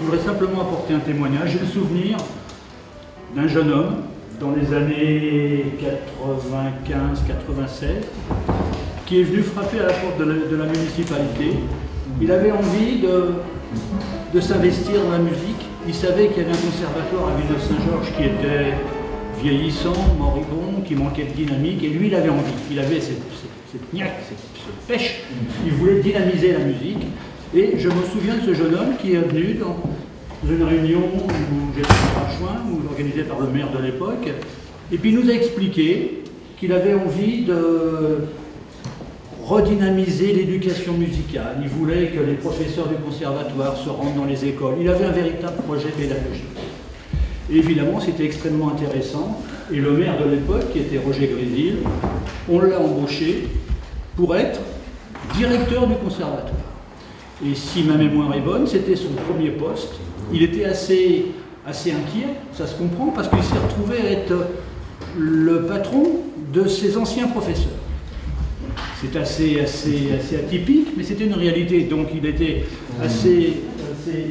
Je voudrais simplement apporter un témoignage. J'ai le souvenir d'un jeune homme dans les années 95-96 qui est venu frapper à la porte de la municipalité. Il avait envie de s'investir dans la musique. Il savait qu'il y avait un conservatoire à Villeneuve-Saint-Georges qui était vieillissant, moribond, qui manquait de dynamique, et lui il avait envie. Il avait cette niaque, cette pêche. Il voulait dynamiser la musique. Et je me souviens de ce jeune homme qui est venu dans une réunion où j'étais à Juin, organisée par le maire de l'époque, et puis il nous a expliqué qu'il avait envie de redynamiser l'éducation musicale. Il voulait que les professeurs du conservatoire se rendent dans les écoles. Il avait un véritable projet pédagogique. Et évidemment, c'était extrêmement intéressant. Et le maire de l'époque, qui était Roger Grésil, on l'a embauché pour être directeur du conservatoire. Et si ma mémoire est bonne, c'était son premier poste. Il était assez inquiet, ça se comprend, parce qu'il s'est retrouvé à être le patron de ses anciens professeurs. C'est assez atypique, mais c'était une réalité. Donc il était assez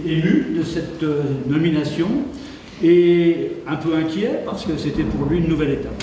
ému de cette nomination et un peu inquiet parce que c'était pour lui une nouvelle étape.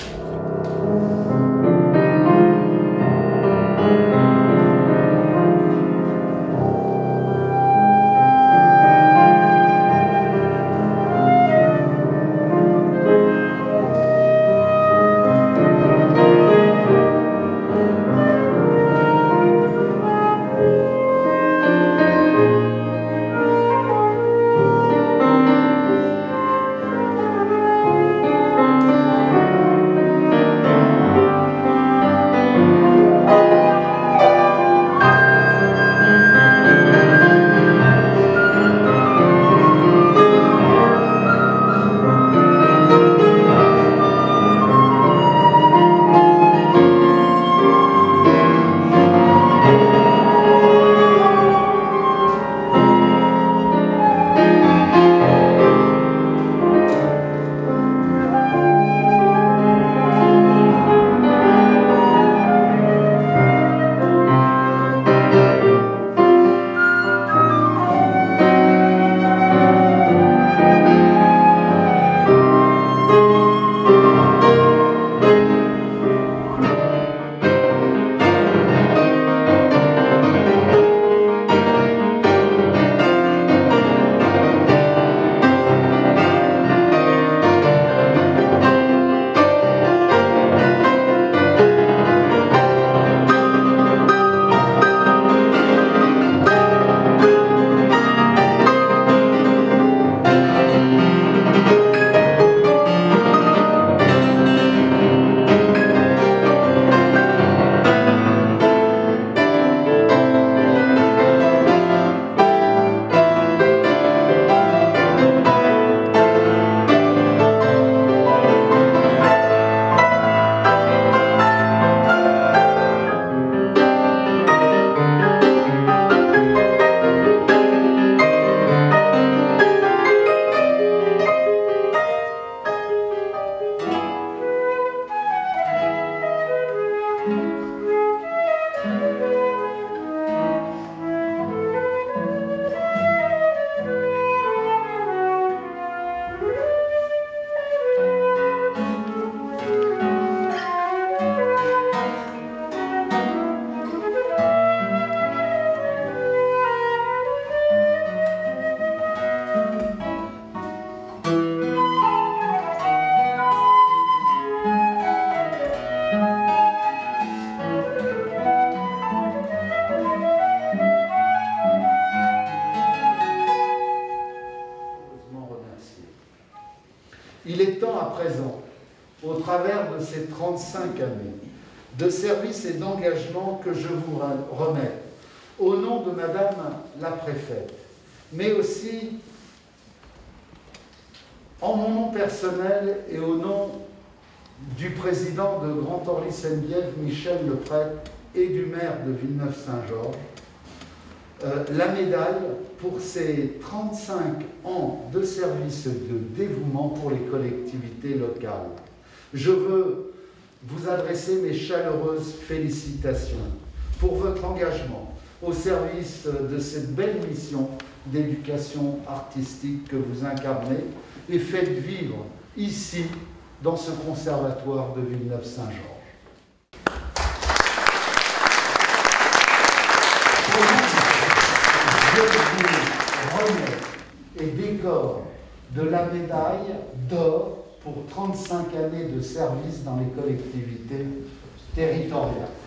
au travers de ces 35 années de service et d'engagement que je vous remets au nom de Madame la Préfète, mais aussi en mon nom personnel et au nom du président de Grand Orly-Seine-Bièvre, Michel Leprêtre, et du maire de Villeneuve-Saint-Georges, la médaille pour ses 35 ans de service et de dévouement pour les collectivités locales. Je veux vous adresser mes chaleureuses félicitations pour votre engagement au service de cette belle mission d'éducation artistique que vous incarnez et faites vivre ici, dans ce conservatoire de Villeneuve-Saint-Georges. Je vous remets et décore de la médaille d'or pour 35 années de service dans les collectivités territoriales.